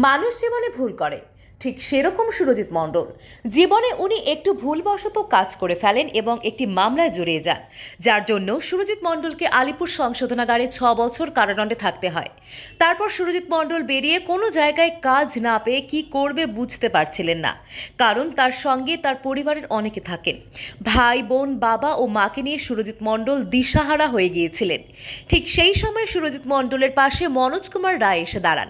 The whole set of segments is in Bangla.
মানুষ জীবনে ভুল করে, ঠিক সেরকম সুরজিৎ মণ্ডল জীবনে উনি একটু ভুলবশত কাজ করে ফেলেন এবং একটি মামলায় জড়িয়ে যান, যার জন্য সুরজিৎ মণ্ডলকে আলিপুর সংশোধনাগারে 6 বছর কারাদণ্ডে থাকতে হয়। তারপর সুরজিৎ মণ্ডল বেরিয়ে কোনো জায়গায় কাজ না পেয়ে কি করবে বুঝতে পারছিলেন না, কারণ তার সঙ্গে তার পরিবারের অনেকে থাকেন। ভাই বোন, বাবা ও মাকে নিয়ে সুরজিৎ মণ্ডল দিশাহারা হয়ে গিয়েছিলেন। ঠিক সেই সময় সুরজিৎ মণ্ডলের পাশে মনোজ কুমার রায় এসে দাঁড়ান,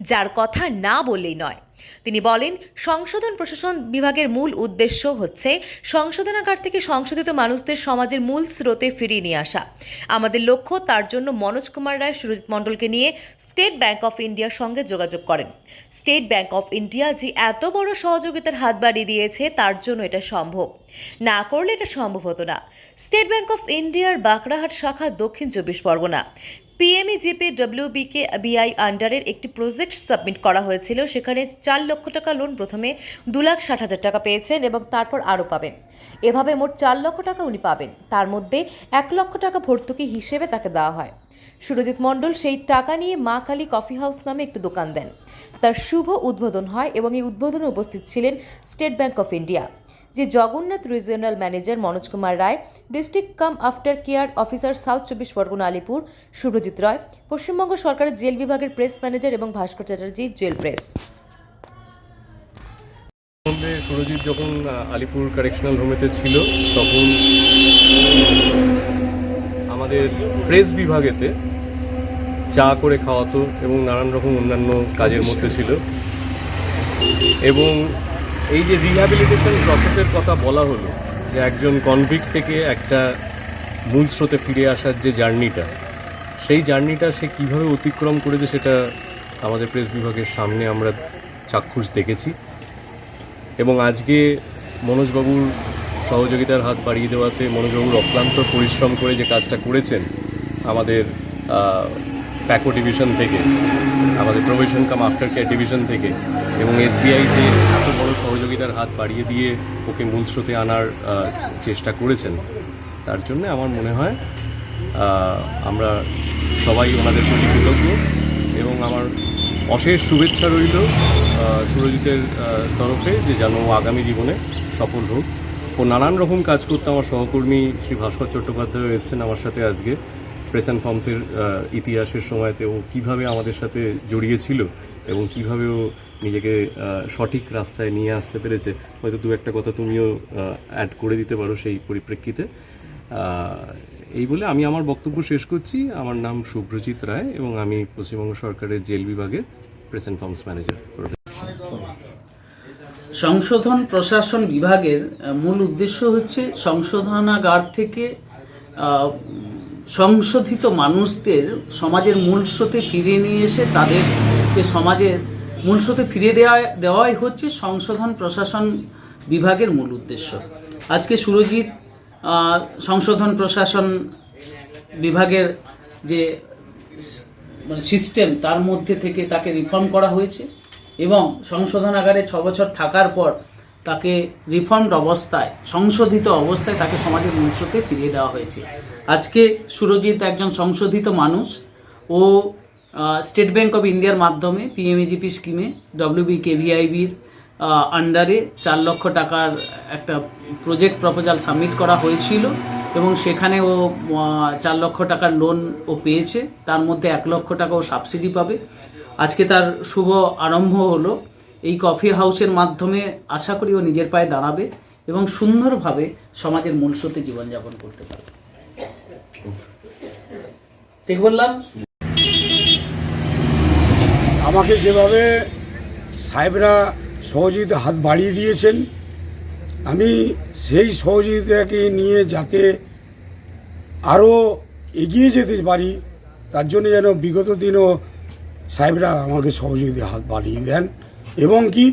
যার কথা না বললেই নয়। তিনি বলেন, সংশোধন প্রশাসন বিভাগের মূল উদ্দেশ্য হচ্ছে সংশোধনাগার থেকে সংশোধিত মানুষদের সমাজের মূল স্রোতে ফিরিয়ে নিয়ে আসা। আমাদের লক্ষ্য, তার জন্য মনোজ কুমার রায় সুরজিৎ মণ্ডলকে নিয়ে স্টেট ব্যাংক অফ ইন্ডিয়ার সঙ্গে যোগাযোগ করেন। স্টেট ব্যাংক অফ ইন্ডিয়া যে এত বড় সহযোগিতার হাত বাড়িয়ে দিয়েছে, তার জন্য এটা সম্ভব, না করলে এটা সম্ভব হতো না। স্টেট ব্যাংক অফ ইন্ডিয়ার বাঁকড়াহাট শাখা, দক্ষিণ 24 পরগনা। পিএমইজিপি ডব্লিউবিকে বিআই আন্ডারের একটি প্রজেক্ট সাবমিট করা হয়েছিল। সেখানে 4 লক্ষ টাকা লোন প্রথমে 2,60,000 টাকা পেয়েছেন এবং তারপর আরও পাবেন। এভাবে মোট 4 লক্ষ টাকা উনি পাবেন। তার মধ্যে 1 লক্ষ টাকা ভর্তুকি হিসেবে তাকে দেওয়া হয়। সুরজিৎ মণ্ডল সেই টাকা নিয়ে মা কালী কফি হাউস নামে একটি দোকান দেন। তার শুভ উদ্বোধন হয় এবং এই উদ্বোধনে উপস্থিত ছিলেন স্টেট ব্যাংক অফ ইন্ডিয়া, যে Jagannath regional manager Manoj Kumar Ray, district cum after care officer south 24 Parganas Alipur Subhajit Ray, Paschimbanga সরকারের জেল বিভাগের প্রেস ম্যানেজার এবং ভাস্কর চ্যাটার্জি, জেল প্রেস। সুরজিৎ যখন আলিপুর কারেকশনাল হোমেতে ছিল, তখন আমাদের প্রেস বিভাগেতে চা করে খাওয়াতো এবং নানান রকম অন্যান্য কাজের মধ্যে ছিল। এবং এই যে রিহ্যাবিলিটেশন প্রসেসের কথা বলা হলো, যে একজন কনভিক্ট থেকে একটা মূল স্রোতে ফিরে আসার যে জার্নিটা, সেই জার্নিটা সে কীভাবে অতিক্রম করেছে, সেটা আমাদের প্রেস বিভাগের সামনে আমরা চাক্ষুষ দেখেছি। এবং আজকে মনোজবাবুর সহযোগিতার হাত বাড়িয়ে দেওয়াতে, মনোজবাবুর অক্লান্ত পরিশ্রম করে যে কাজটা করেছেন আমাদের প্যাকো ডিভিশন থেকে, আমাদের provision cum after care division থেকে, এবং এসবিআই যে এত বড় সহযোগিতার হাত বাড়িয়ে দিয়ে ওকে মূল স্রোতে আনার চেষ্টা করেছেন, তার জন্য আমার মনে হয় আমরা সবাই ওনাদের প্রতি কৃতজ্ঞ। এবং আমার অশেষ শুভেচ্ছা রইল সুরজিতের তরফে, যে যেন আগামী জীবনে সফল হোক। ও নানান রকম কাজ করতে আমার সহকর্মী শ্রী ভাস্কর চট্টোপাধ্যায় এসেছেন আমার সাথে আজকে। প্রেস অ্যান্ড ফর্মসের ইতিহাসের সময়তে ও কীভাবে আমাদের সাথে জড়িয়েছিল এবং কীভাবে ও নিজেকে সঠিক রাস্তায় নিয়ে আসতে পেরেছে, হয়তো দু একটা কথা তুমিও অ্যাড করে দিতে পারো সেই পরিপ্রেক্ষিতে। এই বলে আমি আমার বক্তব্য শেষ করছি। আমার নাম শুভ্রজিৎ রায় এবং আমি পশ্চিমবঙ্গ সরকারের জেল বিভাগের প্রেস অ্যান্ড ফর্মস ম্যানেজার। সংশোধন প্রশাসন বিভাগের মূল উদ্দেশ্য হচ্ছে সংশোধনাগার থেকে সংশোধিত মানুষদের সমাজের মূল স্রোতে ফিরিয়ে নিয়ে এসে তাদেরকে সমাজের মূল স্রোতে ফিরিয়ে দেওয়াই হচ্ছে সংশোধন প্রশাসন বিভাগের মূল উদ্দেশ্য। আজকে সুরজিৎ সংশোধন প্রশাসন বিভাগের যে সিস্টেম, তার মধ্যে থেকে তাকে রিফর্ম করা হয়েছে এবং সংশোধনাগারে 6 বছর থাকার পর তাকে রিফর্মড অবস্থায়, সংশোধিত অবস্থায় তাকে সমাজের মূল স্রোতে ফিরিয়ে দেওয়া হয়েছে। আজকে সুরজিৎ একজন সংশোধিত মানুষ। ও স্টেট ব্যাংক অফ ইন্ডিয়ার মাধ্যমে পিএমইজিপি স্কিমে ডব্লিউবিকেভিআইবির আন্ডারে 4 লক্ষ টাকার একটা প্রজেক্ট প্রপোজাল সাবমিট করা হয়েছিল এবং সেখানে ও 4 লক্ষ টাকার লোন ও পেয়েছে। তার মধ্যে 1 লক্ষ টাকা ও সাবসিডি পাবে। আজকে তার শুভ আরম্ভ হলো। এই কফি হাউসের মাধ্যমে আশা করি ও নিজের পায়ে দাঁড়াবে এবং সুন্দরভাবে সমাজের মূল স্রোতে জীবনযাপন করতে পারবে। ঠিক বললাম? আমাকে যেভাবে সাহেবরা সহযোগিতা হাত বাড়িয়ে দিয়েছেন, আমি সেই সহযোগিতাকে নিয়ে যাতে আরও এগিয়ে যেতে পারি, তার জন্য যেন বিগত দিনও সাহেবরা আমাকে সহযোগিতা হাত বাড়িয়ে দেন এবং কি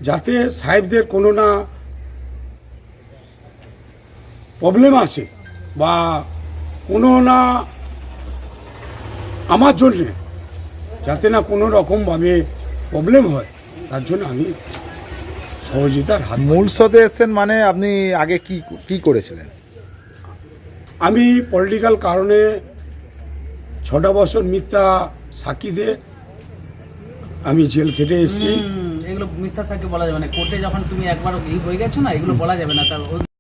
যাতে সাহেবদের কোনো না প্রবলেম আসে বা কোনো না আমার জন্যে যাতে না কোনো রকমভাবে প্রবলেম হয়, তার জন্য আমি সহযোগিতার হাত। মূল স্রোতে এসছেন মানে আপনি আগে কি করেছিলেন? আমি পলিটিক্যাল কারণে 6টা বছর মিথ্যা সাক্ষী দিয়ে আমি জেল খেটে এসেছি। এগুলো মিথ্যা সাক্ষী বলা যাবে না, কোর্টে যখন তুমি একবার হয়ে গেছো না, এগুলো বলা যাবে না। তার